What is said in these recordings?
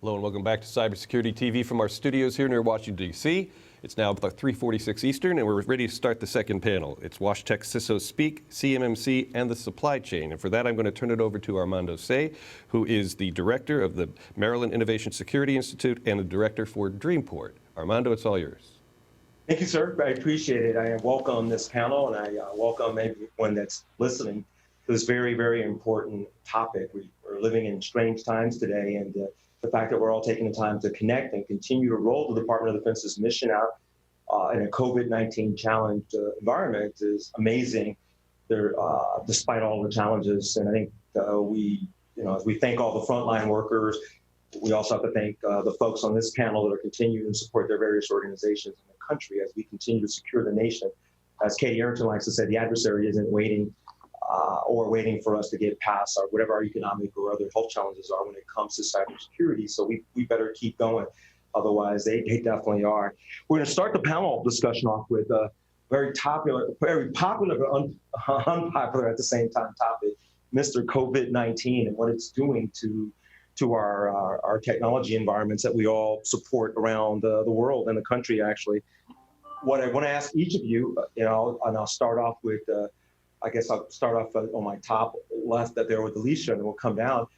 Hello and welcome back to Cybersecurity TV from our studios here near Washington, D.C. It's now about 3:46 Eastern, and we're ready to start the second panel. It's WashTech CISOs Speak, CMMC, and the supply chain. And for that, I'm going to turn it over to Armando Say, who is the director of the Maryland Innovation Security Institute and the director for Dreamport. Armando, it's all yours. Thank you, sir. I appreciate it. I welcome this panel, and I welcome everyone that's listening to this very, very important topic. We're living in strange times today, and the fact that we're all taking the time to connect and continue to roll the Department of Defense's mission out in a COVID-19 challenged environment is amazing. Despite all the challenges, and I think as we thank all the frontline workers, we also have to thank the folks on this panel that are continuing to support their various organizations in the country as we continue to secure the nation. As Katie Arrington likes to say, the adversary isn't waiting waiting for us to get past whatever our economic or other health challenges are when it comes to cybersecurity. So we better keep going. Otherwise, they definitely are. We're going to start the panel discussion off with a very popular, but unpopular at the same time topic, Mr. COVID-19 and what it's doing to our technology environments that we all support around the world and the country, actually. What I want to ask each of you, and I'll start off with, I'll start off on my top left there with Alicia, and then we'll come down.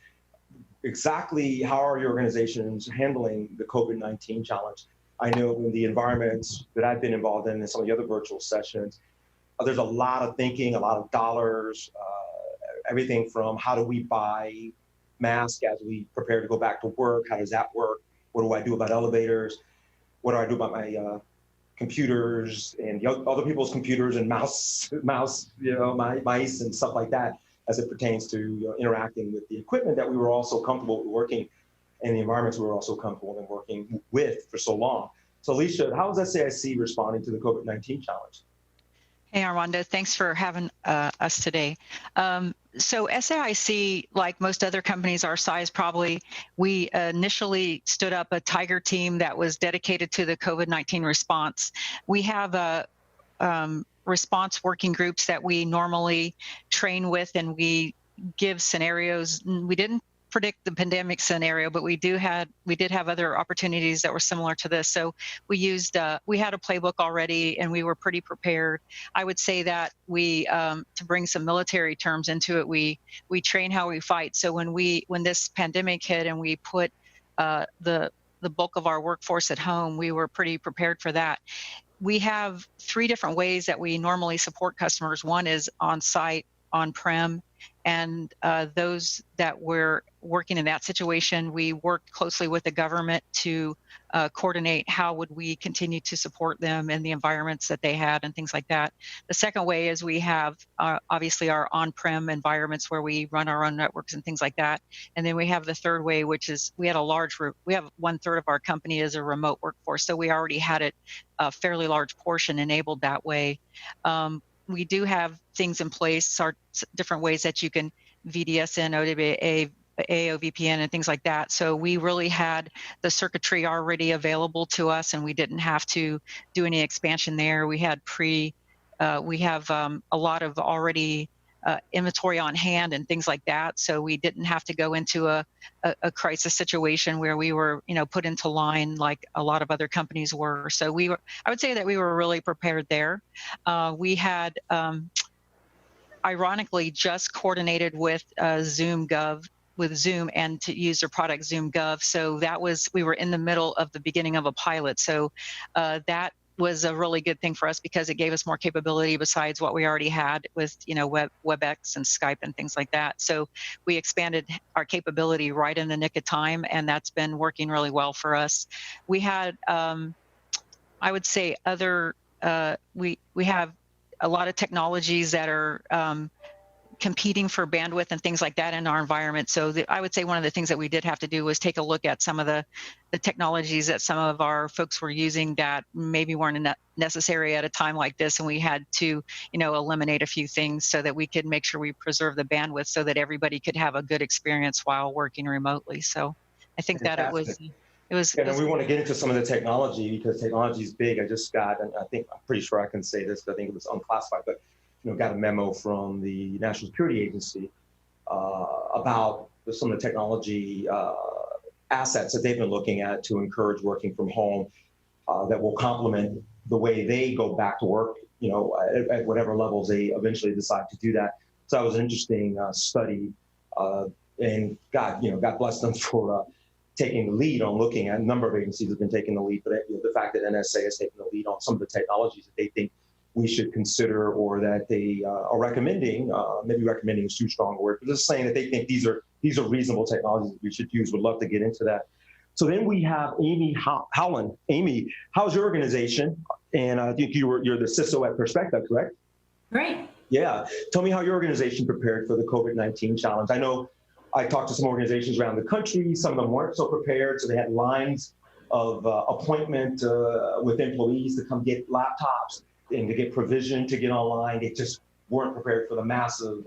Exactly how are your organizations handling the COVID-19 challenge? I know in the environments that I've been involved in and some of the other virtual sessions, there's a lot of thinking, a lot of dollars, everything from how do we buy masks as we prepare to go back to work? How does that work? What do I do about elevators? What do I do about my computers and other people's computers and mice, mice and stuff like that as it pertains to interacting with the equipment that we were also comfortable with working in the environments we were also comfortable in working with for so long. So Alicia, how is SAIC responding to the COVID-19 challenge? Hey, Armando, thanks for having us today. So SAIC, like most other companies our size probably, we initially stood up a Tiger team that was dedicated to the COVID-19 response. We have response working groups that we normally train with, and we give scenarios. We didn't predict the pandemic scenario, but we did have other opportunities that were similar to this. So we had a playbook already, and we were pretty prepared. I would say that to bring some military terms into it, we train how we fight. So when this pandemic hit and we put the bulk of our workforce at home, we were pretty prepared for that. We have 3 different ways that we normally support customers. One is on-site, on-prem, and those that were working in that situation, we worked closely with the government to coordinate how would we continue to support them in the environments that they had and things like that. The second way is we have obviously our on-prem environments where we run our own networks and things like that. And then we have the third way, which is we have 1/3 of our company is a remote workforce. So we already had it a fairly large portion enabled that way. We do have things in place, different ways that you can VDSN, OWA, AOVPN, and things like that. So we really had the circuitry already available to us, and we didn't have to do any expansion there. We had we have a lot of already inventory on hand and things like that. So we didn't have to go into a crisis situation where we were, put into line like a lot of other companies were. So I would say that we were really prepared there. We had, ironically, just coordinated with Zoom and to use their product Zoom Gov. So we were in the middle of the beginning of a pilot. So that was a really good thing for us because it gave us more capability besides what we already had with, WebEx and Skype and things like that. So we expanded our capability right in the nick of time, and that's been working really well for us. We had, I would say, we have a lot of technologies that are competing for bandwidth and things like that in our environment. So I would say one of the things that we did have to do was take a look at some of the technologies that some of our folks were using that maybe weren't necessary at a time like this. And we had to, eliminate a few things so that we could make sure we preserve the bandwidth so that everybody could have a good experience while working remotely. So I think Fantastic. that we want to get into some of the technology because technology is big. I just got, and I'm pretty sure I can say this, I think it was unclassified, but got a memo from the National Security Agency about some of the technology assets that they've been looking at to encourage working from home that will complement the way they go back to work, at whatever levels they eventually decide to do that. So that was an interesting study, and God bless them for taking the lead on looking at. A number of agencies have been taking the lead, but the fact that NSA has taken the lead on some of the technologies that they think we should consider, or that they are recommending, maybe recommending is too strong a word, but just saying that they think these are reasonable technologies that we should use. Would love to get into that. So then we have Amy Howland. Amy, how's your organization? And I think you're the CISO at Perspective, correct? Right. Yeah. Tell me how your organization prepared for the COVID-19 challenge. I know I talked to some organizations around the country. Some of them weren't so prepared, so they had lines of appointment with employees to come get laptops and to get provision to get online. They just weren't prepared for the massive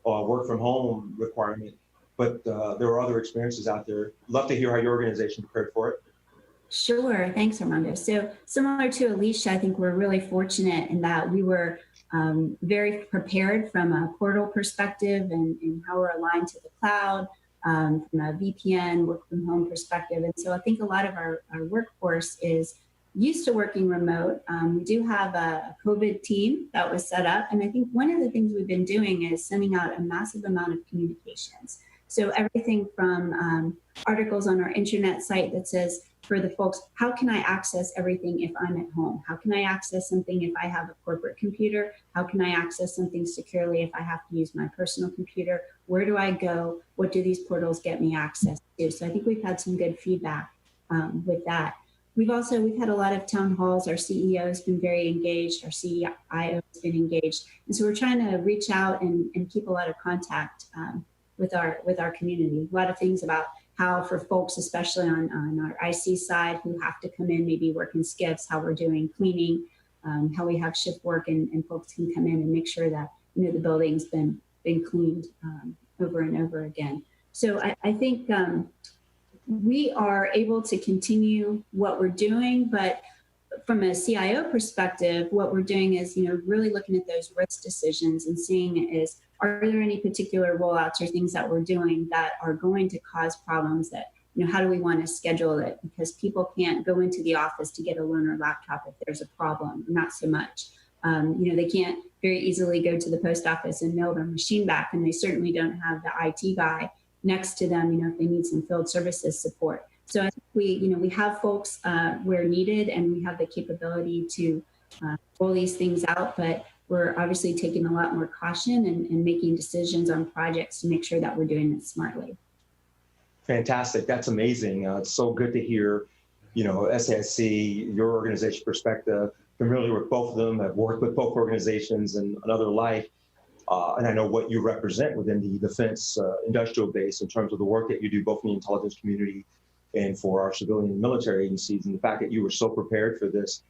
work from home requirement. But there are other experiences out there. Love to hear how your organization prepared for it. Sure. Thanks, Armando. So similar to Alicia, I think we're really fortunate in that we were very prepared from a portal perspective and how we're aligned to the cloud, from a VPN, work from home perspective. And so I think a lot of our workforce is used to working remote. We do have a COVID team that was set up. And I think one of the things we've been doing is sending out a massive amount of communications. So everything from articles on our intranet site that says, for the folks, how can I access everything if I'm at home? How can I access something if I have a corporate computer? How can I access something securely if I have to use my personal computer? Where do I go? What do these portals get me access to? So I think we've had some good feedback with that. We've had a lot of town halls. Our CEO has been very engaged. Our CIO has been engaged. And so we're trying to reach out and keep a lot of contact with our community. A lot of things about how, for folks, especially on our IC side, who have to come in, maybe work in skips, how we're doing cleaning, how we have shift work, and folks can come in and make sure that the building's been cleaned over and over again. So I think we are able to continue what we're doing, but from a CIO perspective, what we're doing is, really looking at those risk decisions and seeing is, are there any particular rollouts or things that we're doing that are going to cause problems that, how do we want to schedule it? Because people can't go into the office to get a learner laptop if there's a problem, not so much. They can't very easily go to the post office and mail their machine back, and they certainly don't have the IT guy next to them, if they need some field services support. So I think we have folks where needed, and we have the capability to roll these things out, but we're obviously taking a lot more caution and making decisions on projects to make sure that we're doing it smartly. Fantastic. That's amazing. It's so good to hear, SAIC, your organization Perspective, familiar with both of them. I've worked with both organizations in another life. And I know what you represent within the defense industrial base in terms of the work that you do, both in the intelligence community and for our civilian and military agencies. And the fact that you were so prepared for this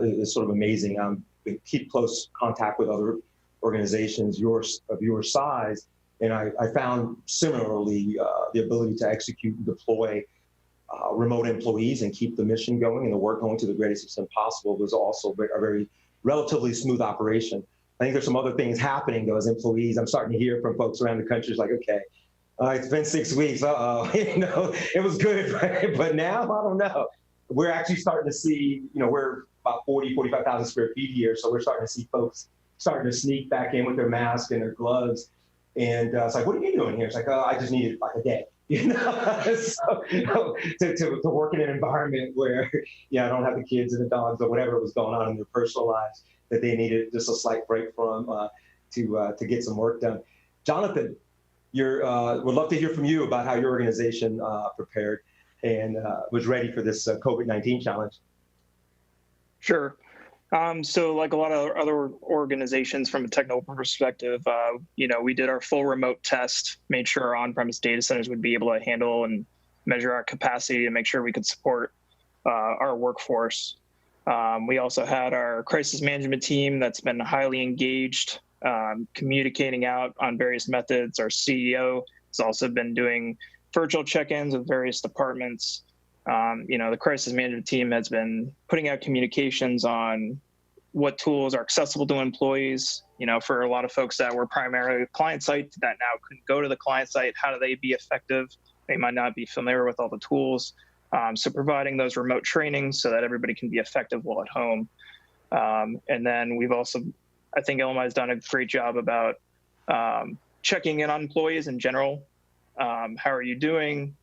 is sort of amazing. We keep close contact with other organizations of your size. And I found similarly the ability to execute and deploy remote employees and keep the mission going and the work going to the greatest extent possible was also a very relatively smooth operation. I think there's some other things happening though as employees. I'm starting to hear from folks around the country, it's like, okay, it's been 6 weeks, it was good, right? But now, I don't know. We're actually starting to see, we're about 45,000 square feet here, so we're starting to see folks starting to sneak back in with their mask and their gloves. And it's like, what are you doing here? It's like, I just needed like a day, so, to work in an environment where, I don't have the kids and the dogs or whatever was going on in their personal lives that they needed just a slight break from to get some work done. Jonathan, would love to hear from you about how your organization prepared and was ready for this COVID-19 challenge. Sure. So like a lot of other organizations from a technical perspective, we did our full remote test, made sure our on-premise data centers would be able to handle and measure our capacity and make sure we could support our workforce. We also had our crisis management team that's been highly engaged, communicating out on various methods. Our CEO has also been doing virtual check-ins with various departments. The crisis management team has been putting out communications on what tools are accessible to employees. For a lot of folks that were primarily client site that now couldn't go to the client site, how do they be effective They might not be familiar with all the tools. So providing those remote trainings so that everybody can be effective while at home. And then we've also, I think LMI has done a great job about checking in on employees in general. How are you doing?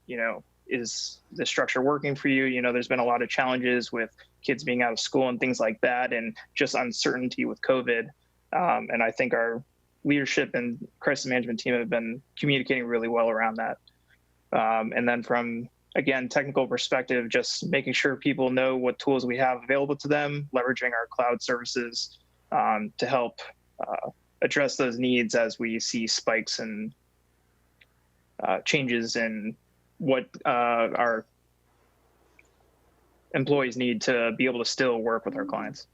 Is the structure working for you? There's been a lot of challenges with kids being out of school and things like that, and just uncertainty with COVID. And I think our leadership and crisis management team have been communicating really well around that. And then from, again, technical perspective, just making sure people know what tools we have available to them, leveraging our cloud services to help address those needs as we see spikes and changes in what our employees need to be able to still work with our clients.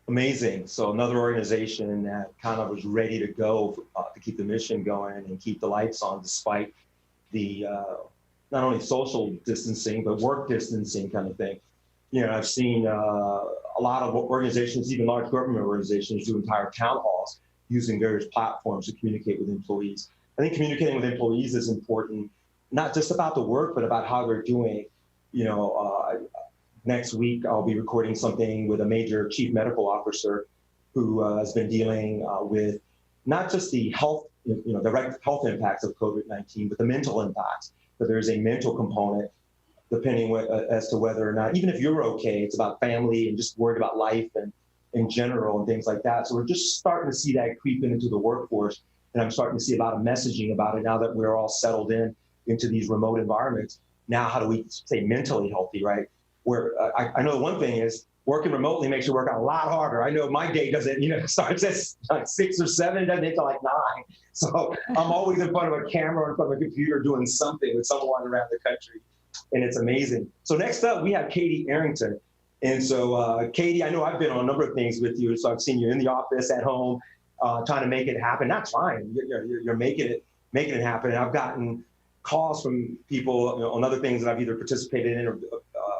Amazing. So another organization that kind of was ready to go to keep the mission going and keep the lights on despite the not only social distancing, but work distancing kind of thing. I've seen a lot of organizations, even large government organizations, do entire town halls using various platforms to communicate with employees. I think communicating with employees is important, not just about the work, but about how they're doing. Next week, I'll be recording something with a major chief medical officer who has been dealing with not just the health, direct health impacts of COVID-19, but the mental impacts. But there's a mental component, depending as to whether or not, even if you're okay, it's about family and just worried about life and in general and things like that. So we're just starting to see that creep into the workforce. And I'm starting to see a lot of messaging about it now that we're all settled into these remote environments. Now, how do we stay mentally healthy, right? Where I know the one thing is working remotely makes you work out a lot harder. I know my day doesn't, starts at like 6 or 7, doesn't end till like 9. So I'm always in front of a camera or in front of a computer doing something with someone around the country. And it's amazing. So next up, we have Katie Arrington. And so Katie, I know I've been on a number of things with you. So I've seen you in the office, at home, trying to make it happen. That's fine. You're making it happen. And I've gotten calls from people on other things that I've either participated in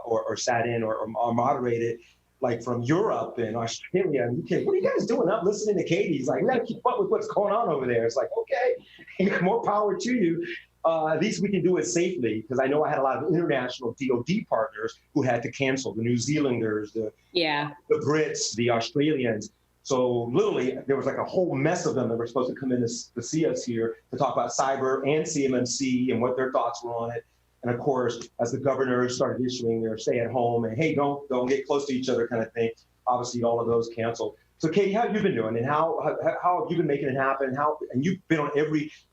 or sat in or moderated, like from Europe and Australia and UK. What are you guys doing? I'm listening to Katie. He's like, we got to keep up with what's going on over there. It's like, okay, more power to you. At least we can do it safely, because I know I had a lot of international DoD partners who had to cancel, the New Zealanders, the Brits, the Australians. So literally, there was like a whole mess of them that were supposed to come in to see us here to talk about cyber and CMMC and what their thoughts were on it. And of course, as the governors started issuing their stay at home and, hey, don't get close to each other kind of thing, obviously all of those canceled. So Katie, how have you been doing, and how have you been making it happen? And you've been on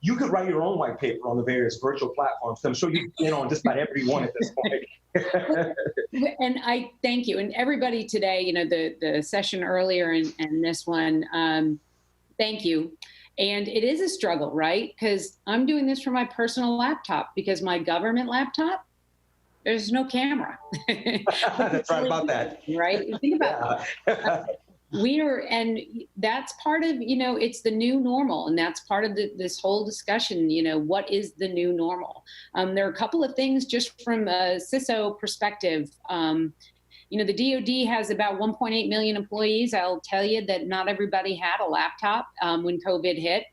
you could write your own white paper on the various virtual platforms. I'm sure you've been on just about every one at this point. And I thank you. And everybody today, the session earlier and this one, thank you. And it is a struggle, right? Because I'm doing this from my personal laptop, because my government laptop, there's no camera. That's right about that. Right? Think about it. And that's part of, it's the new normal. And that's part of this whole discussion, what is the new normal? There are a couple of things just from a CISO perspective. The DoD has about 1.8 million employees. I'll tell you that not everybody had a laptop when COVID hit.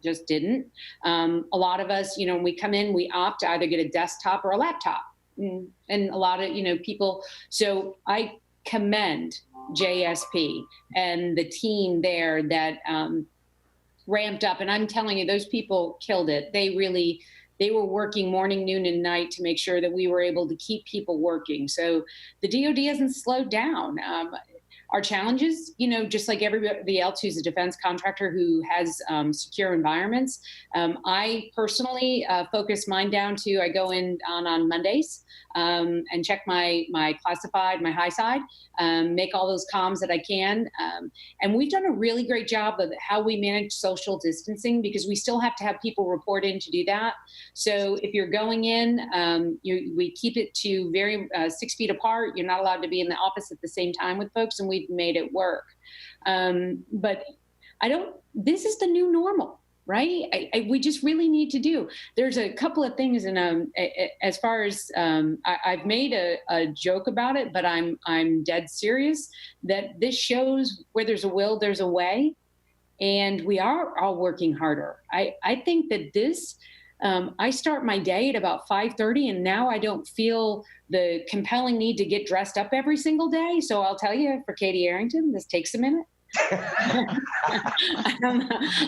Just didn't. A lot of us, when we come in, we opt to either get a desktop or a laptop. And a lot of, people. So I commend JSP and the team there that ramped up. And I'm telling you, those people killed it. They were working morning, noon, and night to make sure that we were able to keep people working. So the DoD hasn't slowed down. Our challenges, just like everybody else who's a defense contractor who has secure environments. I personally focus mine down to, I go in on Mondays and check my classified, my high side, make all those comms that I can. And we've done a really great job of how we manage social distancing, because we still have to have people report in to do that. So if you're going in, we keep it to 6 feet apart. You're not allowed to be in the office at the same time with folks, and we've made it work. But this is the new normal, right? We just really need to do. There's a couple of things, and as far as I've made a joke about it, but I'm dead serious that this shows where there's a will, there's a way, and we are all working harder. I think that this I start my day at about 5:30, and now I don't feel the compelling need to get dressed up every single day. So I'll tell you, for Katie Arrington, this takes a minute.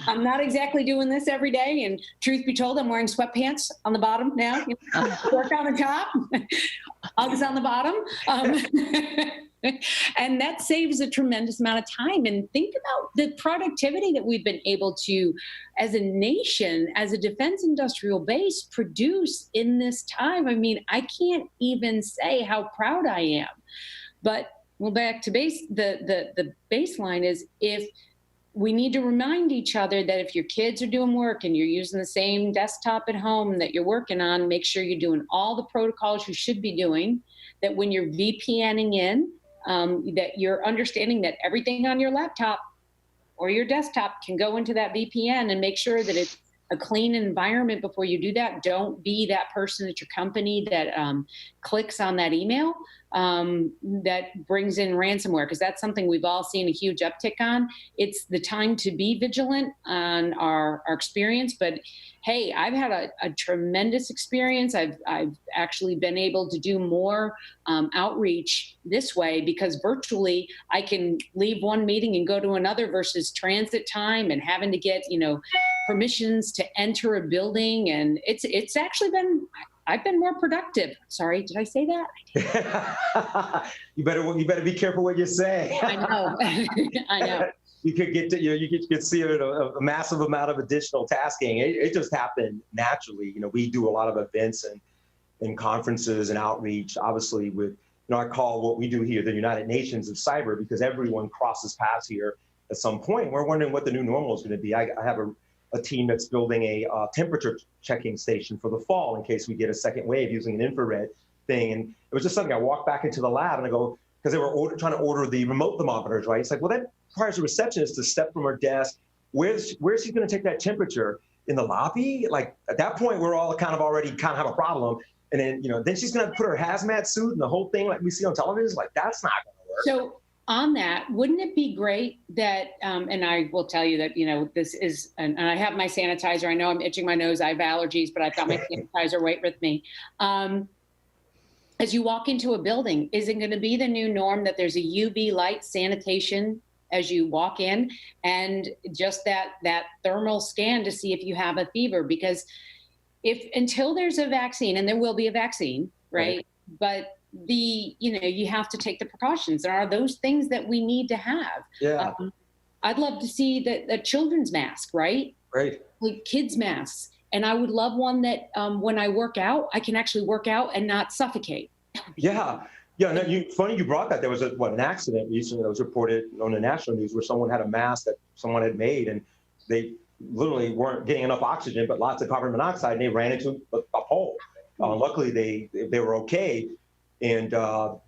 I'm not exactly doing this every day. And truth be told, I'm wearing sweatpants on the bottom now. Work on the top, Uggs on the bottom. And that saves a tremendous amount of time. And think about the productivity that we've been able to, as a nation, as a defense industrial base, produce in this time. I mean, I can't even say how proud I am. But well, back to the baseline is, if we need to remind each other that if your kids are doing work and you're using the same desktop at home that you're working on, make sure you're doing all the protocols you should be doing, that when you're VPNing in, that you're understanding that everything on your laptop or your desktop can go into that VPN, and make sure that it's a clean environment before you do that. Don't be that person at your company that clicks on that email that brings in ransomware, because that's something we've all seen a huge uptick on. It's the time to be vigilant on our experience. But hey, I've had a tremendous experience. I've actually been able to do more outreach this way, because virtually I can leave one meeting and go to another, versus transit time and having to get, permissions to enter a building. And it's actually been, I've been more productive. Sorry, did I say that? You better be careful what you say. I know. I know. You could get to, you could see a massive amount of additional tasking. It just happened naturally. We do a lot of events and conferences and outreach, obviously with, I call what we do here the United Nations of cyber, because everyone crosses paths here at some point. We're wondering what the new normal is going to be. I have a team that's building a temperature checking station for the fall in case we get a second wave using an infrared thing. And it was just something I walked back into the lab and I go, because they were trying to order the remote thermometers, right? It's like, well, that requires a receptionist to step from her desk. Where's she going to take that temperature? In the lobby? Like at that point, we're all already have a problem. And then, then she's going to put her hazmat suit and the whole thing like we see on television. Like, that's not going to work. So on that, wouldn't it be great that, and I will tell you that, this is, and I have my sanitizer. I know I'm itching my nose. I have allergies, but I've got my sanitizer right with me. As you walk into a building, is it going to be the new norm that there's a UV light sanitation as you walk in, and just that thermal scan to see if you have a fever? Because until there's a vaccine, and there will be a vaccine, right? But you have to take the precautions. There are those things that we need to have. Yeah. I'd love to see the children's mask, right? Right. Like kids' masks. And I would love one that when I work out, I can actually work out and not suffocate. Yeah. Yeah. No, funny you brought that. There was an accident recently that was reported on the national news where someone had a mask that someone had made, and they literally weren't getting enough oxygen, but lots of carbon monoxide, and they ran into a pole. Luckily, they were okay. And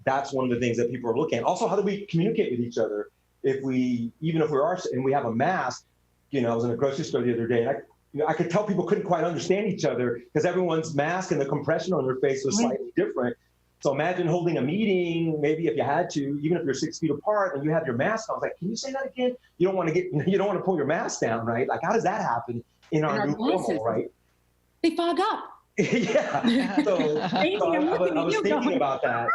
that's one of the things that people are looking at. Also, how do we communicate with each other? Even if we are, and we have a mask, I was in a grocery store the other day, and I could tell people couldn't quite understand each other because everyone's mask and the compression on their face was slightly different. So imagine holding a meeting, maybe if you had to, even if you're 6 feet apart and you have your mask on. I was like, can you say that again? You don't want to pull your mask down, right? Like, how does that happen in our new normal, right? They fog up. Yeah. So I was thinking about that.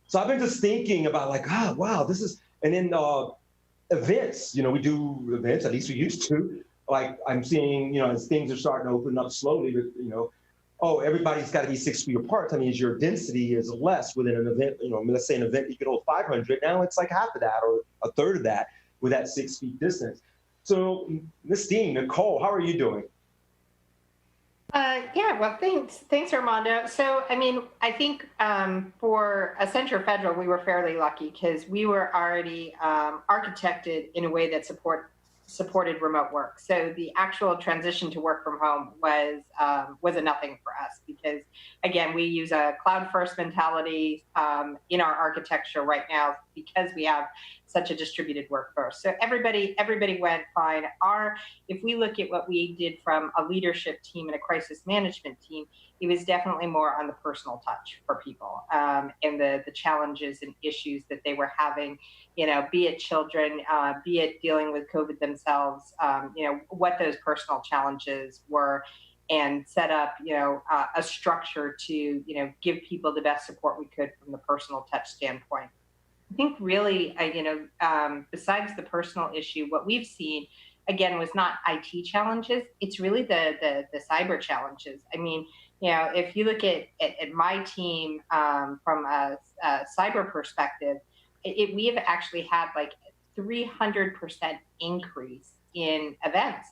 So I've been just thinking about like, oh, wow, this is, and then events, we do events, at least we used to. Like I'm seeing, as things are starting to open up slowly, but, everybody's got to be 6 feet apart. I mean, your density is less within an event. Let's say an event you could hold 500. Now it's like half of that or a third of that with that 6 feet distance. So, Ms. Dean, Nicole, how are you doing? Well, thanks, Armando. So, I think for Accenture Federal, we were fairly lucky because we were already architected in a way that supported remote work. So the actual transition to work from home was a nothing for us because, again, we use a cloud-first mentality in our architecture right now because we have such a distributed workforce. So everybody went fine. If we look at what we did from a leadership team and a crisis management team, it was definitely more on the personal touch for people and the challenges and issues that they were having, be it children, be it dealing with COVID themselves, what those personal challenges were. and set up, a structure to, give people the best support we could from the personal touch standpoint. I think really, besides the personal issue, what we've seen, again, was not IT challenges. It's really the cyber challenges. I mean, if you look at my team from a cyber perspective, we have actually had like 300% increase in events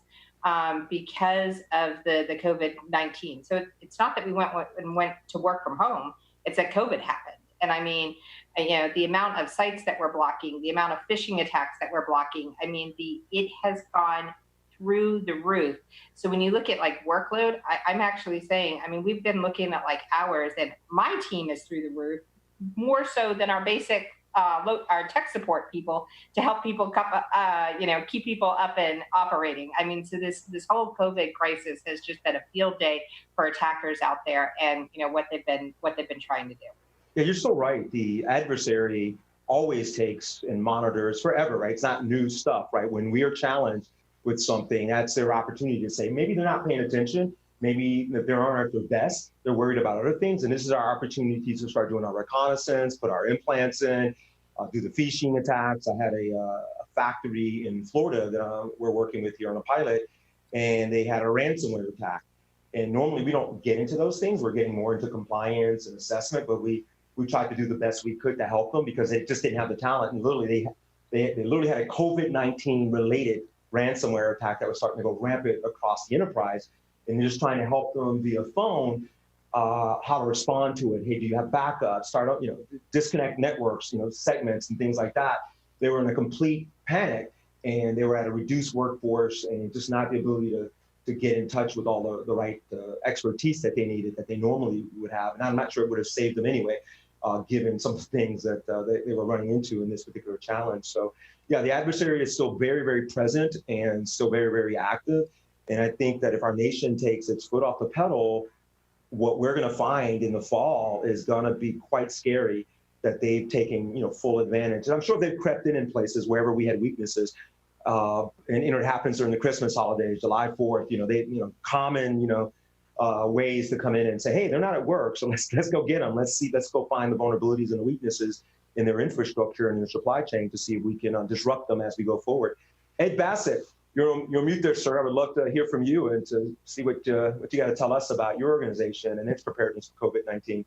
because of the COVID-19. So it's not that we went to work from home, it's that COVID happened. And I mean, the amount of sites that we're blocking, the amount of phishing attacks that we're blocking, I mean, it has gone through the roof. So when you look at like workload, I'm actually saying, I mean, we've been looking at like hours, and my team is through the roof, more so than our basic, our tech support people to help people, keep people up and operating. I mean, so this whole COVID crisis has just been a field day for attackers out there, and what they've been trying to do. Yeah, you're so right. The adversary always takes and monitors forever, right? It's not new stuff, right? When we are challenged with something, that's their opportunity to say, maybe they're not paying attention. Maybe they aren't at their best. They're worried about other things. And this is our opportunity to start doing our reconnaissance, put our implants in, do the phishing attacks. I had a factory in Florida that we're working with here on a pilot, and they had a ransomware attack. And normally we don't get into those things. We're getting more into compliance and assessment, but we tried to do the best we could to help them because they just didn't have the talent. And literally, they literally had a COVID-19 related ransomware attack that was starting to go rampant across the enterprise. And they're just trying to help them via phone how to respond to it. Hey, do you have backup? Start up, disconnect networks, segments and things like that. They were in a complete panic, and they were at a reduced workforce and just not the ability to get in touch with all the right expertise that they needed, that they normally would have. And I'm not sure it would have saved them anyway, given some of the things that they were running into in this particular challenge. So yeah, the adversary is still very, very present and still very, very active. And I think that if our nation takes its foot off the pedal, what we're going to find in the fall is going to be quite scary, that they've taken full advantage. And I'm sure they've crept in places wherever we had weaknesses. And it happens during the Christmas holidays, July 4th. Common ways to come in and say, hey, they're not at work, so let's go get them. Let's go find the vulnerabilities and the weaknesses in their infrastructure and in their supply chain to see if we can disrupt them as we go forward. Ed Bassett, you're mute there, sir. I would love to hear from you and to see what you got to tell us about your organization and its preparedness for COVID-19.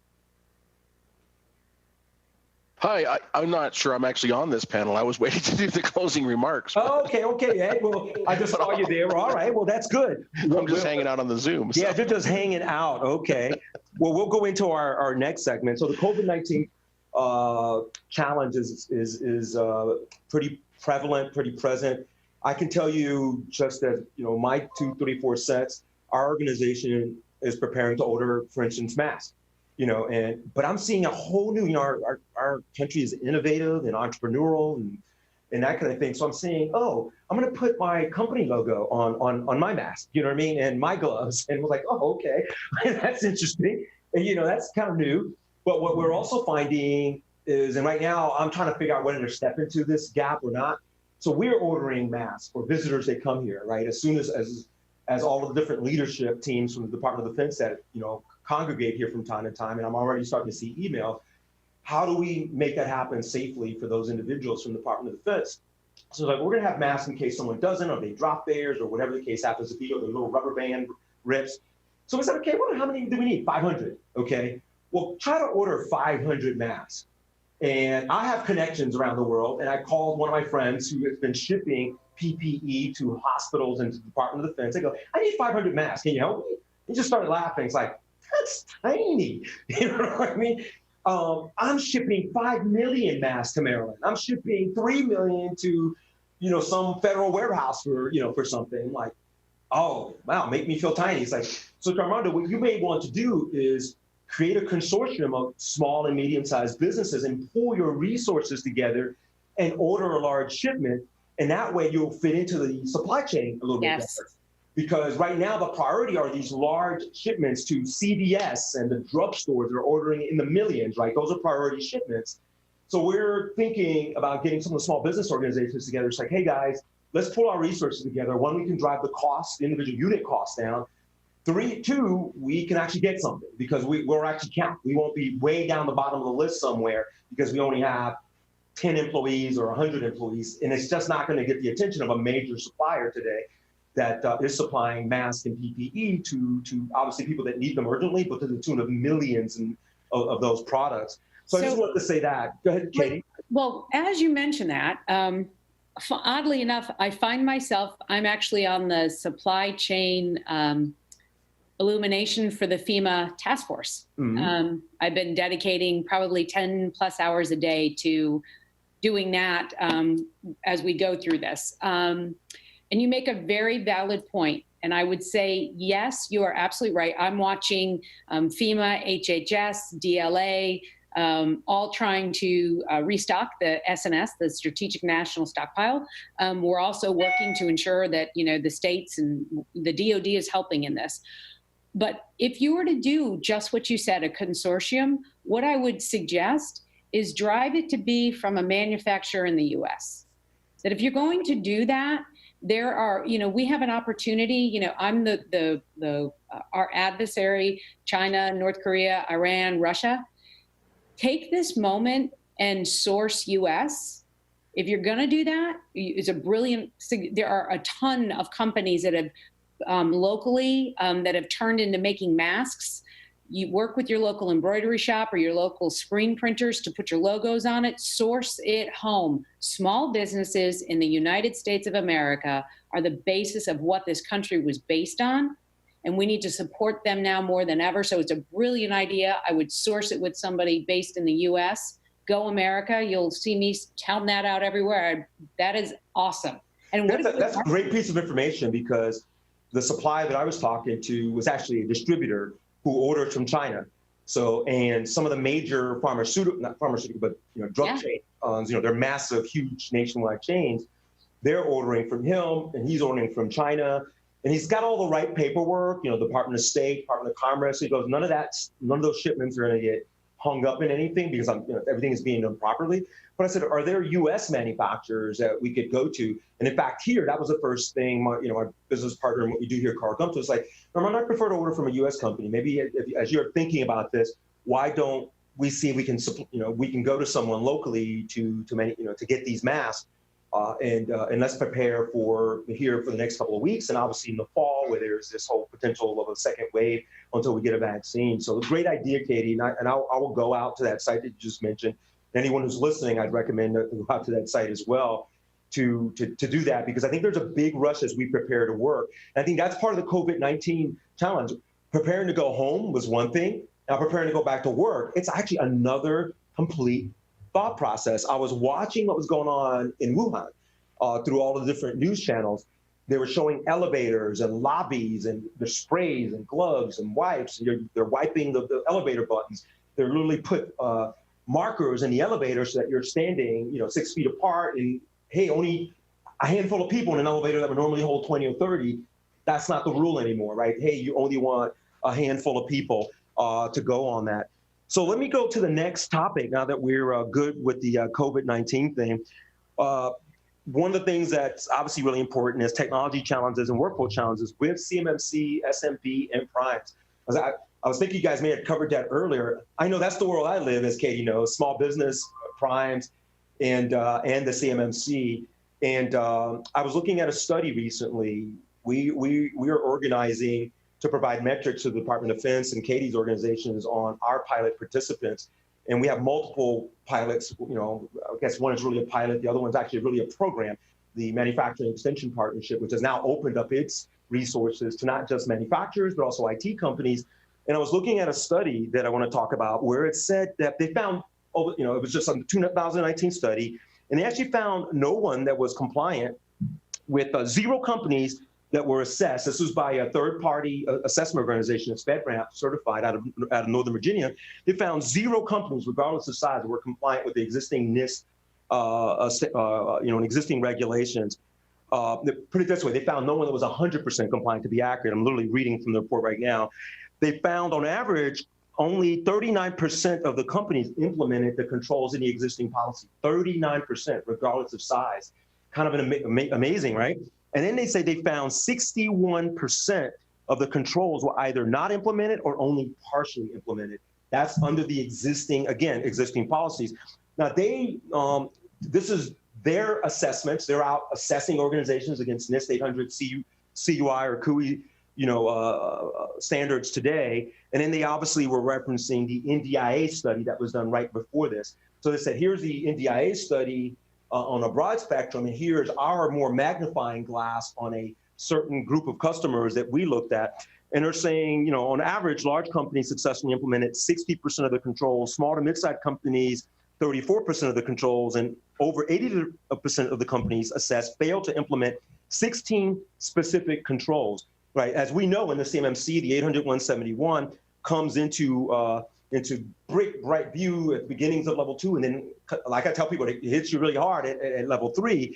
Hi, I'm not sure I'm actually on this panel. I was waiting to do the closing remarks. Oh, okay, Ed. Well, I just saw you there. All right. Well, that's good. I'm just hanging out on the Zoom. So. Yeah, you're just hanging out. Okay. Well, we'll go into our next segment. So the COVID-19 challenge is pretty prevalent, pretty present. I can tell you just as, my 2, 3, 4 cents, our organization is preparing to order, for instance, masks. But I'm seeing a whole new, our country is innovative and entrepreneurial and that kind of thing. So I'm saying, I'm going to put my company logo on my mask, you know what I mean? And my gloves. And we're like, oh, okay, that's interesting. And, that's kind of new. But what we're also finding is, and right now I'm trying to figure out whether to step into this gap or not. So we're ordering masks for visitors that come here, right? As soon as all of the different leadership teams from the Department of Defense that, congregate here from time to time, and I'm already starting to see email. How do we make that happen safely for those individuals from the Department of Defense? So we're going to have masks in case someone doesn't, or they drop theirs, or whatever the case happens to be, or the little rubber band rips. So we said, okay, how many do we need? 500. Okay. Well, try to order 500 masks. And I have connections around the world, and I called one of my friends who has been shipping PPE to hospitals and to the Department of Defense. I go, I need 500 masks. Can you help me? He just started laughing. It's like, that's tiny. You know what I mean? I'm shipping 5 million masks to Maryland. I'm shipping 3 million to, some federal warehouse for something. Like, oh, wow, make me feel tiny. It's like, so Armando, what you may want to do is create a consortium of small and medium-sized businesses and pool your resources together and order a large shipment. And that way you'll fit into the supply chain a little bit better. Because right now the priority are these large shipments to CVS and the drugstores that are ordering in the millions, right? Those are priority shipments. So we're thinking about getting some of the small business organizations together. It's like, hey guys, let's pull our resources together. One, we can drive the cost, the individual unit cost down. Two, we can actually get something because we're actually count. We won't be way down the bottom of the list somewhere because we only have 10 employees or 100 employees, and it's just not going to get the attention of a major supplier today that is supplying masks and PPE to obviously people that need them urgently, but to the tune of millions of those products. So I just wanted to say that. Go ahead, Katie. Well, as you mentioned that, oddly enough, I find myself, I'm actually on the supply chain illumination for the FEMA task force. Mm-hmm. I've been dedicating probably 10 plus hours a day to doing that as we go through this. And you make a very valid point. And I would say, yes, you are absolutely right. I'm watching FEMA, HHS, DLA, all trying to restock the SNS, the Strategic National Stockpile. We're also working to ensure that, the states and the DoD is helping in this. But if you were to do just what you said, a consortium, what I would suggest is drive it to be from a manufacturer in the US. That if you're going to do that, there are, we have an opportunity, I'm our adversary, China, North Korea, Iran, Russia. Take this moment and source US. If you're going to do that, it's a brilliant, there are a ton of companies that have locally that have turned into making masks. You work with your local embroidery shop or your local screen printers to put your logos on it, source it home. Small businesses in the United States of America are the basis of what this country was based on. And we need to support them now more than ever. So it's a brilliant idea. I would source it with somebody based in the US. Go America. You'll see me touting that out everywhere. That is awesome. And that's a great piece of information because the supplier that I was talking to was actually a distributor who ordered from China. So, and some of the major not pharmaceutical, but drug chains, they're massive, huge nationwide chains. They're ordering from him, and he's ordering from China, and he's got all the right paperwork. Department of State, Department of Commerce. He goes, none of those shipments are going to get hung up in anything because everything is being done properly. But I said, are there U.S. manufacturers that we could go to? And in fact, here, that was the first thing my business partner and what we do here, Carl, come to us like, I prefer to order from a U.S. company. Maybe as you're thinking about this, why don't we see if we can, we can go to someone locally to get these masks and let's prepare for the next couple of weeks and obviously in the fall where there's this whole potential of a second wave until we get a vaccine. So great idea, Katie, and I will go out to that site that you just mentioned. Anyone who's listening, I'd recommend to go out to that site as well to do that because I think there's a big rush as we prepare to work. And I think that's part of the COVID-19 challenge. Preparing to go home was one thing. Now preparing to go back to work, it's actually another complete thought process. I was watching what was going on in Wuhan through all the different news channels. They were showing elevators and lobbies and the sprays and gloves and wipes. They're wiping the elevator buttons. They're literally put markers in the elevator so that you're standing, 6 feet apart. And hey, only a handful of people in an elevator that would normally hold 20 or 30. That's not the rule anymore, right? Hey, you only want a handful of people to go on that. So let me go to the next topic now that we're good with the COVID-19 thing. One of the things that's obviously really important is technology challenges and workflow challenges with CMMC, SMP, and primes. I was thinking you guys may have covered that earlier. I know that's the world I live, as Katie knows, small business, primes, and the CMMC. And I was looking at a study recently. We are organizing to provide metrics to the Department of Defense and Katie's organizations on our pilot participants. And we have multiple pilots. I guess one is really a pilot. The other one's actually really a program, the Manufacturing Extension Partnership, which has now opened up its resources to not just manufacturers, but also IT companies. And I was looking at a study that I want to talk about where it said that they found, it was just a 2019 study, and they actually found no one that was compliant with 0 companies that were assessed. This was by a third-party assessment organization, it's FedRAMP certified out of Northern Virginia. They found 0 companies, regardless of size, that were compliant with the existing NIST, existing regulations. Put it this way, they found no one that was 100% compliant, to be accurate. I'm literally reading from the report right now. They found, on average, only 39% of the companies implemented the controls in the existing policy. 39%, regardless of size. Kind of amazing, right? And then they say they found 61% of the controls were either not implemented or only partially implemented. That's under the existing policies. Now this is their assessments. They're out assessing organizations against NIST 800 CUI or CUI, standards today. And then they obviously were referencing the NDIA study that was done right before this. So they said, here's the NDIA study on a broad spectrum, and here's our more magnifying glass on a certain group of customers that we looked at. And they're saying, on average, large companies successfully implemented 60% of the controls, small to mid-sized companies, 34% of the controls, and over 80% of the companies assessed failed to implement 16 specific controls, right? As we know in the CMMC, the 800-171 comes into bright view at the beginnings of level 2, and then, like I tell people, it hits you really hard at level 3.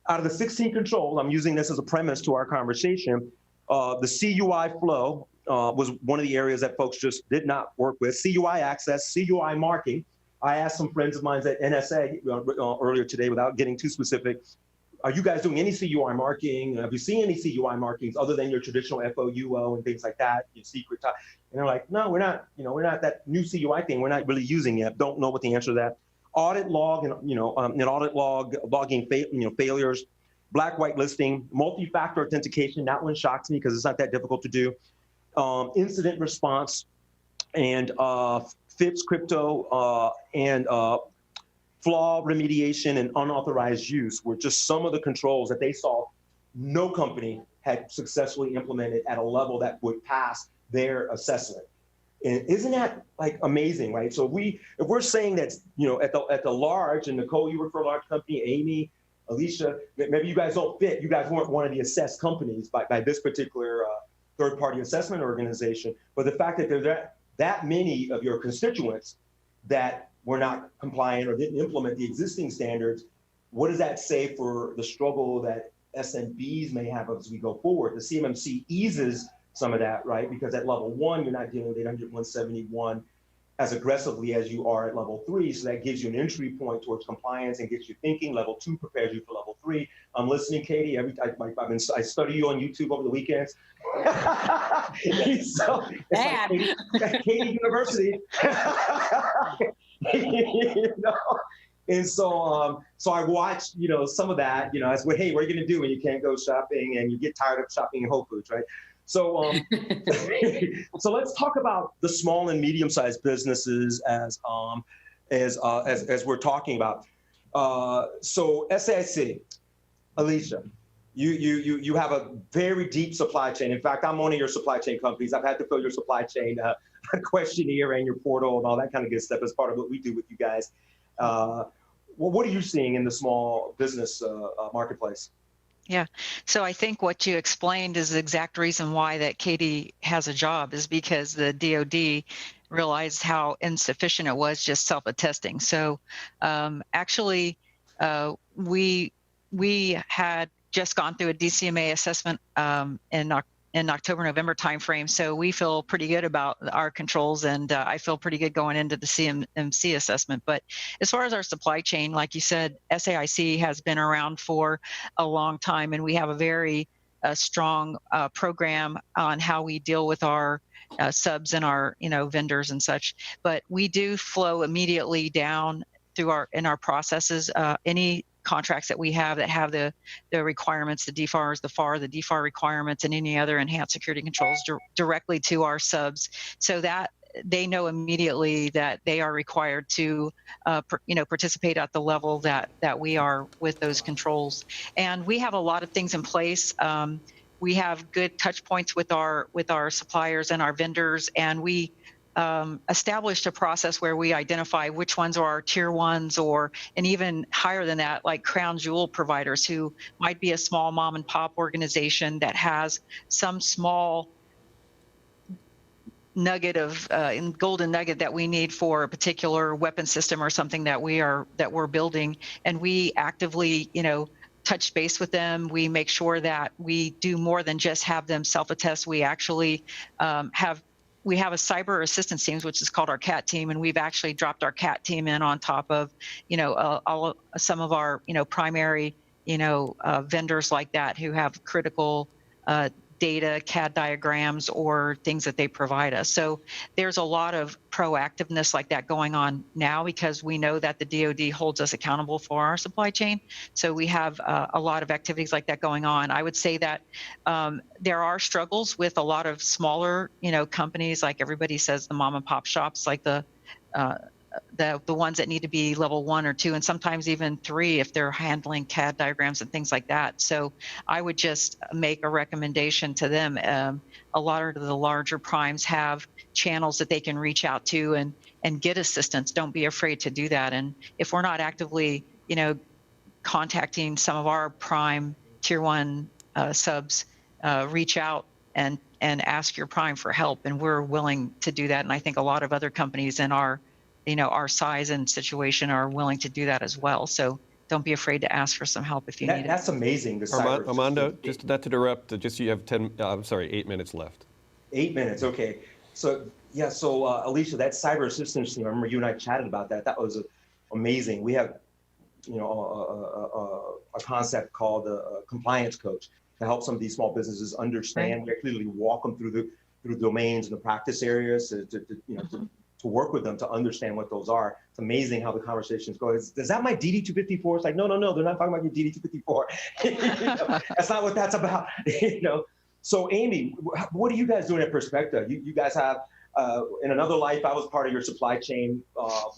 Out of the 16 controls, I'm using this as a premise to our conversation, the CUI flow was one of the areas that folks just did not work with. CUI access, CUI marking. I asked some friends of mine at NSA earlier today, without getting too specific, are you guys doing any CUI marking? Have you seen any CUI markings other than your traditional FOUO and things like that, your secret time? And they're like, no, we're not, we're not that new CUI thing. We're not really using it. Don't know what the answer to that. Audit log and, an audit log, logging, failures, black white listing, multi-factor authentication. That one shocks me because it's not that difficult to do. Incident response and FIPS crypto and flaw remediation and unauthorized use were just some of the controls that they saw no company had successfully implemented at a level that would pass their assessment. And isn't that like amazing, right? So if we're saying that, at the large, and Nicole, you work for a large company, Amy, Alicia, maybe you guys don't fit. You guys weren't one of the assessed companies by this particular third-party assessment organization. But the fact that there's that many of your constituents that were not compliant or didn't implement the existing standards, what does that say for the struggle that SMBs may have as we go forward? The CMMC eases some of that, right? Because at level 1, you're not dealing with 800-171 as aggressively as you are at level 3. So that gives you an entry point towards compliance and gets you thinking. Level 2 prepares you for level 3. I'm listening, Katie. I study you on YouTube over the weekends. So it's like Katie University. And so I watched, some of that, as well, hey, what are you going to do when you can't go shopping and you get tired of shopping in Whole Foods, right? So, so let's talk about the small and medium-sized businesses as we're talking about. So SAIC, Alicia, you have a very deep supply chain. In fact, I'm one of your supply chain companies. I've had to fill your supply chain questionnaire and your portal and all that kind of good stuff as part of what we do with you guys. What are you seeing in the small business marketplace? Yeah. So I think what you explained is the exact reason why that Katie has a job, is because the DoD realized how insufficient it was just self-attesting. So actually, we had just gone through a DCMA assessment in October, November timeframe. So we feel pretty good about our controls, and I feel pretty good going into the CMMC assessment. But as far as our supply chain, like you said, SAIC has been around for a long time, and we have a very strong program on how we deal with our subs and our vendors and such. But we do flow immediately down through our processes. Any contracts that we have that have the requirements, the DFARs, the FAR, the DFAR requirements, and any other enhanced security controls directly to our subs, so that they know immediately that they are required to, participate at the level that we are with those controls. And we have a lot of things in place. We have good touch points with our suppliers and our vendors, and we established a process where we identify which ones are our tier 1s, and even higher than that, like crown jewel providers who might be a small mom and pop organization that has some small nugget of golden nugget that we need for a particular weapon system or something that we're building, and we actively touch base with them. We make sure that we do more than just have them self-attest. We actually we have a cyber assistance team, which is called our CAT team, and we've actually dropped our CAT team in on top of, some of our, primary, vendors like that who have critical data, CAD diagrams, or things that they provide us. So there's a lot of proactiveness like that going on now because we know that the DoD holds us accountable for our supply chain. So we have a lot of activities like that going on. I would say that there are struggles with a lot of smaller, companies, like everybody says, the mom and pop shops, like the ones that need to be level 1 or 2, and sometimes even 3 if they're handling CAD diagrams and things like that. So I would just make a recommendation to them. A lot of the larger primes have channels that they can reach out to and get assistance. Don't be afraid to do that. And if we're not actively, contacting some of our prime tier 1 subs, reach out and ask your prime for help. And we're willing to do that. And I think a lot of other companies in our size and situation are willing to do that as well. So don't be afraid to ask for some help if you need it. That's amazing. The cyber Armando, just not to interrupt, just you have 8 minutes left. 8 minutes, okay. So yeah, Alicia, that cyber assistance team, I remember you and I chatted about that. That was amazing. We have, a concept called a compliance coach to help some of these small businesses understand. We clearly walk them through the domains and the practice areas to work with them to understand what those are. It's amazing how the conversations go. Is that my DD-254? It's like, no, they're not talking about your DD-254. That's not what that's about. So Amy, what are you guys doing at Perspective? You guys have, in another life, I was part of your supply chain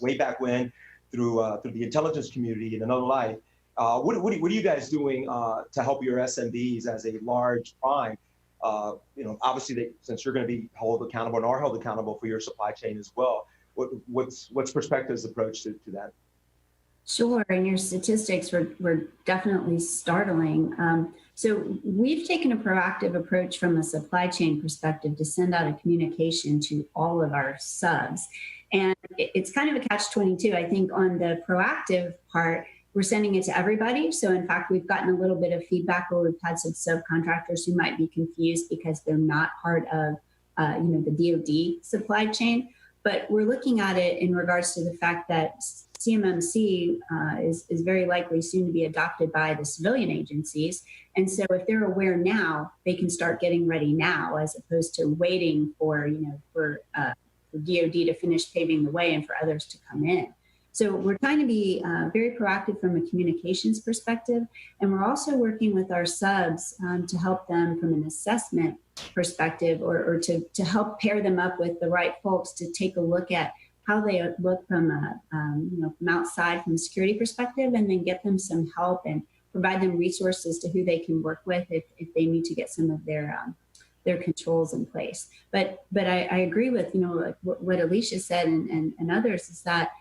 way back when through the intelligence community in another life. What are you guys doing to help your SMBs as a large prime? Obviously, since you're going to be held accountable and are held accountable for your supply chain as well, what's Perspective's approach to that? Sure, and your statistics were definitely startling. So we've taken a proactive approach from a supply chain perspective to send out a communication to all of our subs. And it's kind of a catch-22. I think on the proactive part, we're sending it to everybody. So in fact, we've gotten a little bit of feedback where we've had some subcontractors who might be confused because they're not part of the DoD supply chain. But we're looking at it in regards to the fact that CMMC is very likely soon to be adopted by the civilian agencies. And so if they're aware now, they can start getting ready now, as opposed to waiting for DoD to finish paving the way and for others to come in. So we're trying to be very proactive from a communications perspective. And we're also working with our subs to help them from an assessment perspective or to help pair them up with the right folks to take a look at how they look from from outside, from a security perspective, and then get them some help and provide them resources to who they can work with if they need to get some of their controls in place. But I agree with what Alicia said and others, is that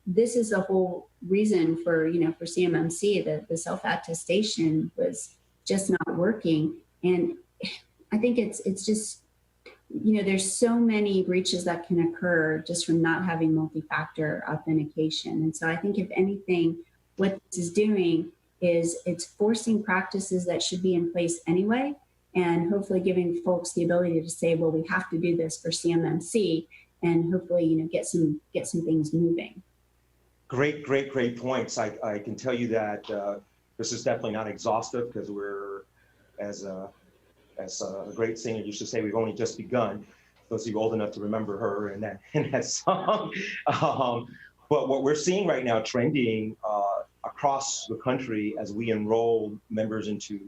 this is the whole reason for CMMC, that the self-attestation was just not working. And I think it's just, there's so many breaches that can occur just from not having multi-factor authentication. And so I think if anything, what this is doing is it's forcing practices that should be in place anyway, and hopefully giving folks the ability to say, well, we have to do this for CMMC, and hopefully, get some things moving. Great points. I can tell you that this is definitely not exhaustive, because we're, as a great singer used to say, we've only just begun. Those of you old enough to remember her and that song. But what we're seeing right now trending across the country as we enroll members into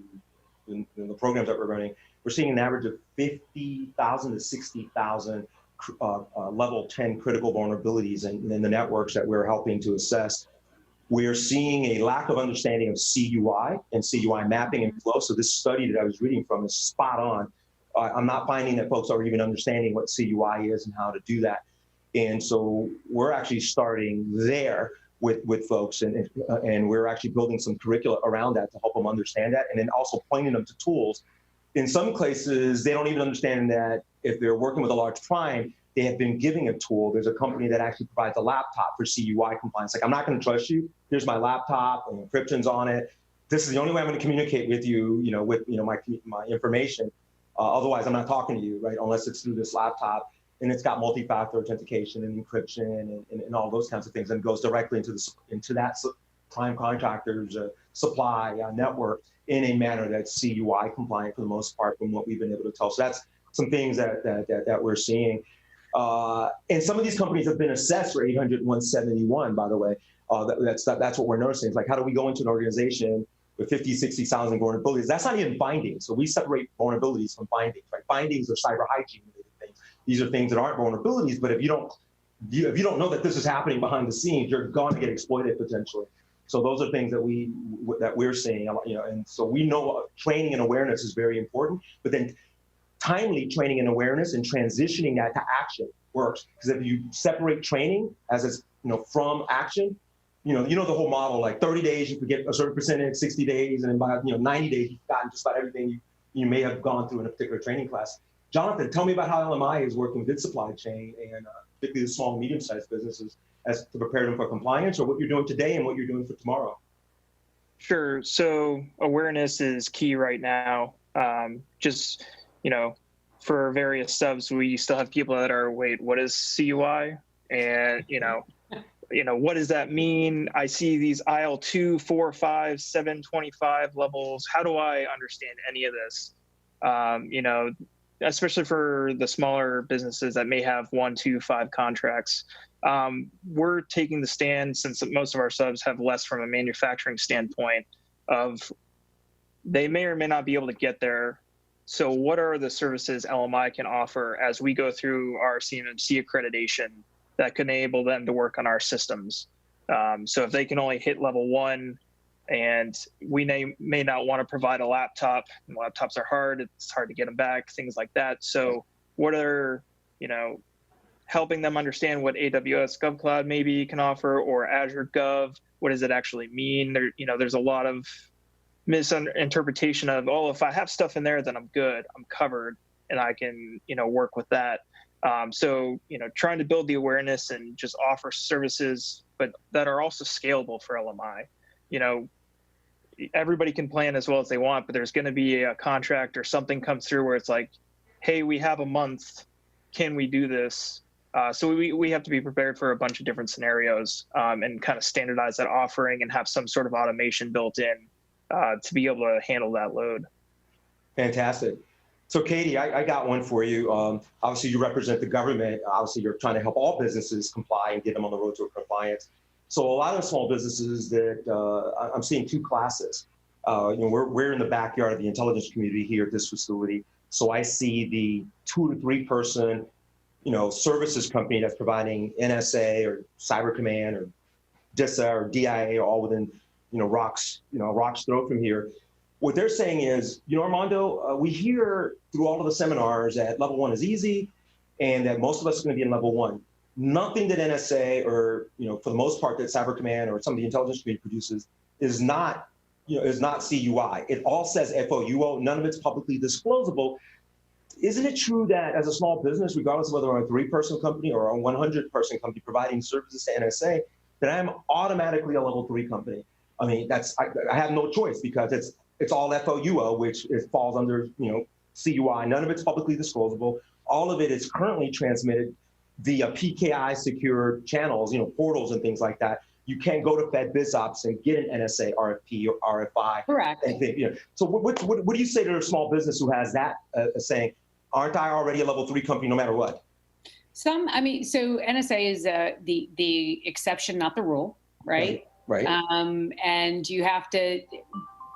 the programs that we're running, we're seeing an average of 50,000 to 60,000 level 10 critical vulnerabilities in the networks that we're helping to assess. We're seeing a lack of understanding of CUI and CUI mapping and flow. So this study that I was reading from is spot on. I'm not finding that folks are even understanding what CUI is and how to do that. And so we're actually starting there with folks, and we're actually building some curricula around that to help them understand that, and then also pointing them to tools. In some cases, they don't even understand that if they're working with a large prime, they have been giving a tool. There's a company that actually provides a laptop for CUI compliance. Like, I'm not going to trust you. Here's my laptop, and encryption's on it. This is the only way I'm going to communicate with you, my information. Otherwise, I'm not talking to you, right? Unless it's through this laptop, and it's got multi-factor authentication and encryption and all those kinds of things, and goes directly into that prime contractor's supply network in a manner that's CUI compliant for the most part from what we've been able to tell. So that's some things that we're seeing. And some of these companies have been assessed for 800 and 171, by the way. That's what we're noticing. It's like, how do we go into an organization with 50, 60,000 vulnerabilities? That's not even findings. So we separate vulnerabilities from findings, right? Findings are cyber hygiene related things. These are things that aren't vulnerabilities, but if you don't know that this is happening behind the scenes, you're going to get exploited potentially. So those are things that we're seeing, and so we know training and awareness is very important, but then timely training and awareness and transitioning that to action works. Because if you separate training as it's, from action, the whole model, like 30 days, you could get a certain percentage, 60 days, and then by 90 days, you've gotten just about everything you may have gone through in a particular training class. Jonathan, tell me about how LMI is working with its supply chain and particularly the small and medium-sized businesses as to prepare them for compliance, or what you're doing today and what you're doing for tomorrow. Sure. So awareness is key right now. For various subs, we still have people that are, wait, what is CUI? And, what does that mean? I see these IL2, 4, 5, 7, 25 levels. How do I understand any of this? Especially for the smaller businesses that may have 1, 2, 5 contracts. We're taking the stand, since most of our subs have less from a manufacturing standpoint, of they may or may not be able to get there. So what are the services LMI can offer as we go through our CMMC accreditation that can enable them to work on our systems? So if they can only hit level 1, and we may not want to provide a laptop, and laptops are hard, it's hard to get them back, things like that. So what are, helping them understand what AWS GovCloud maybe can offer, or Azure Gov, what does it actually mean? There's a lot of misinterpretation of, if I have stuff in there, then I'm good, I'm covered, and I can, work with that. So, trying to build the awareness and just offer services, but that are also scalable for LMI. Everybody can plan as well as they want, but there's going to be a contract or something comes through where it's like, hey, we have a month, can we do this? So we have to be prepared for a bunch of different scenarios, and kind of standardize that offering and have some sort of automation built in to be able to handle that load. Fantastic. So Katie, I got one for you. Obviously, you represent the government. Obviously, you're trying to help all businesses comply and get them on the road to compliance. So a lot of small businesses that I'm seeing 2 classes. We're in the backyard of the intelligence community here at this facility. So I see the 2 to 3 person, services company that's providing NSA or Cyber Command or DISA or DIA, all within, rock's throw from here. What they're saying is, Armando, we hear through all of the seminars that level 1 is easy and that most of us are going to be in level 1. Nothing that NSA or, for the most part, that Cyber Command or some of the intelligence community produces is not CUI. It all says FOUO. None of it's publicly disclosable. Isn't it true that as a small business, regardless of whether I'm a 3-person company or a 100-person company providing services to NSA, that I'm automatically a level 3 company? I mean, I have no choice because it's all FOUO, which falls under CUI. None of it's publicly disclosable. All of it is currently transmitted via PKI secure channels, portals and things like that. You can't go to FedBizOps and get an NSA RFP or RFI. Correct. And so what do you say to a small business who has that saying, aren't I already a level 3 company no matter what? So NSA is the exception, not the rule, right? Right. And you have to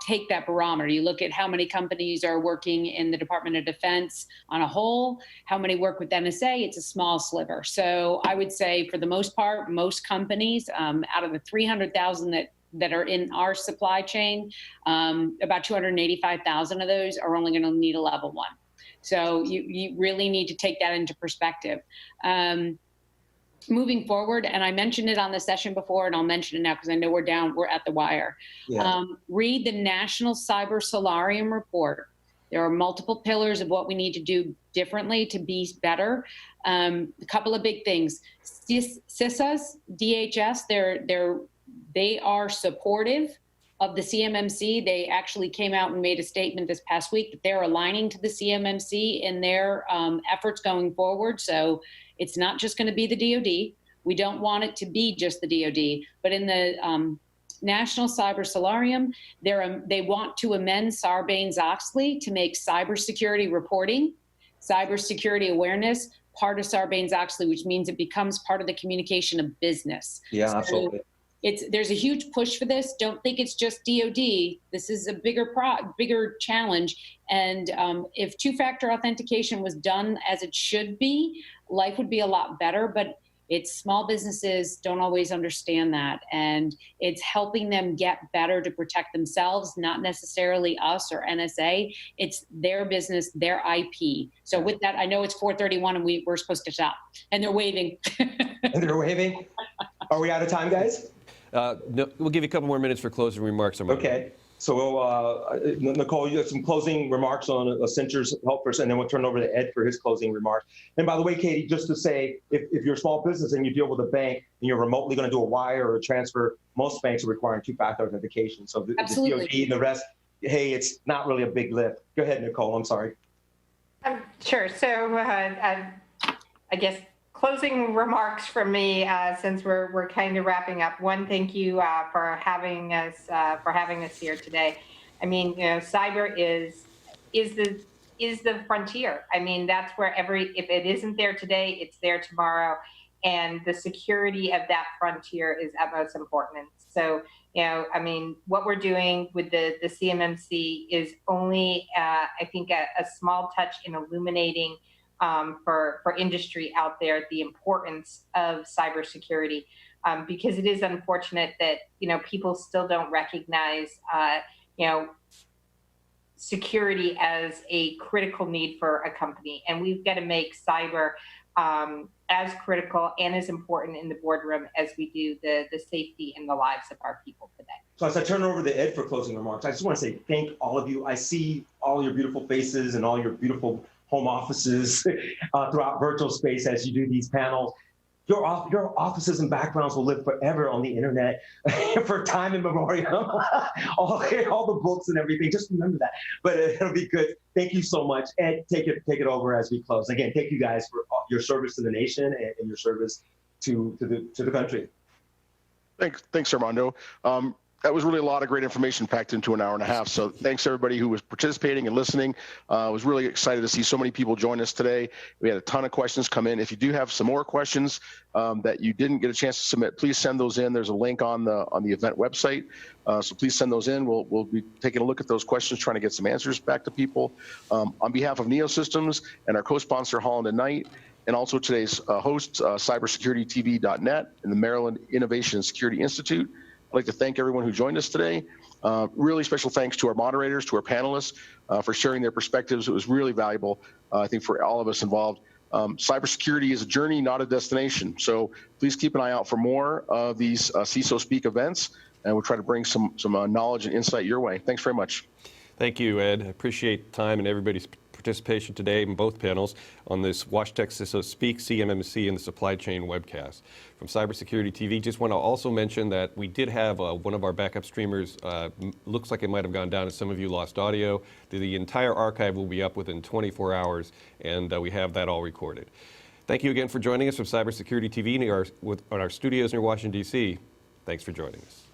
take that barometer. You look at how many companies are working in the Department of Defense on a whole, how many work with NSA, it's a small sliver. So I would say for the most part, most companies, out of the 300,000 that are in our supply chain, about 285,000 of those are only going to need a level 1. So you really need to take that into perspective. Moving forward, and I mentioned it on the session before, and I'll mention it now because I know we're at the wire. Yeah. Read the National Cyber Solarium report. There are multiple pillars of what we need to do differently to be better. A couple of big things. CISOs, DHS, they are supportive of the CMMC. They actually came out and made a statement this past week that they're aligning to the CMMC in their efforts going forward. So it's not just going to be the DoD. We don't want it to be just the DoD, but in the National Cyber Solarium. They want to amend Sarbanes-Oxley to make cybersecurity reporting, cybersecurity awareness part of Sarbanes-Oxley, which means it becomes part of the communication of business. Yeah, absolutely. There's a huge push for this. Don't think it's just DoD. This is a bigger challenge. And if two-factor authentication was done as it should be, life would be a lot better. But it's small businesses don't always understand that, and it's helping them get better to protect themselves, not necessarily us or NSA. It's their business, their IP. So with that, I know it's 4:31 and we're supposed to stop, and they're waving. And they're waving. Are we out of time, guys? No, we'll give you a couple more minutes for closing remarks. Armando. Okay. So Nicole, you have some closing remarks on Accenture's help first, and then we'll turn it over to Ed for his closing remarks. And by the way, Katie, just to say, if you're a small business and you deal with a bank and you're remotely going to do a wire or a transfer, most banks are requiring two-factor authentication. So the DoD and the rest, hey, it's not really a big lift. Go ahead, Nicole. I'm sorry. Sure. So I guess closing remarks from me, since we're kind of wrapping up. One, thank you for having us here today. I mean, cyber is the frontier. I mean, that's where if it isn't there today, it's there tomorrow, and the security of that frontier is utmost important. So, I mean, what we're doing with the CMMC is only, I think, a small touch in illuminating for industry out there the importance of cybersecurity, because it is unfortunate that people still don't recognize security as a critical need for a company, and we've got to make cyber as critical and as important in the boardroom as we do the safety and the lives of our people today. So as I turn it over to Ed for closing remarks, I just want to say thank all of you. I see all your beautiful faces and all your beautiful home offices throughout virtual space as you do these panels. Your offices and backgrounds will live forever on the internet for time immemorial. all the books and everything, just remember that. But it'll be good. Thank you so much. Ed, take it over as we close. Again, thank you guys for your service to the nation and your service to the country. Thanks, Armando. That was really a lot of great information packed into an hour and a half. So thanks everybody who was participating and listening. I was really excited to see so many people join us today. We had a ton of questions come in. If you do have some more questions that you didn't get a chance to submit, please send those in. There's a link on the event website. So please send those in. We'll be taking a look at those questions, trying to get some answers back to people. On behalf of Neosystems and our co-sponsor Holland & Knight, and also today's hosts, cybersecuritytv.net and the Maryland Innovation and Security Institute, I'd like to thank everyone who joined us today. Really special thanks to our moderators, to our panelists for sharing their perspectives. It was really valuable, I think, for all of us involved. Cybersecurity is a journey, not a destination. So please keep an eye out for more of these CISO Speak events, and we'll try to bring some knowledge and insight your way. Thanks very much. Thank you, Ed. I appreciate time and everybody's participation today in both panels on this WashTech CISO Speak, CMMC, and the Supply Chain Webcast. From Cybersecurity TV, just want to also mention that we did have one of our backup streamers, looks like it might have gone down and some of you lost audio. The entire archive will be up within 24 hours, and we have that all recorded. Thank you again for joining us from Cybersecurity TV on our studios near Washington, D.C. Thanks for joining us.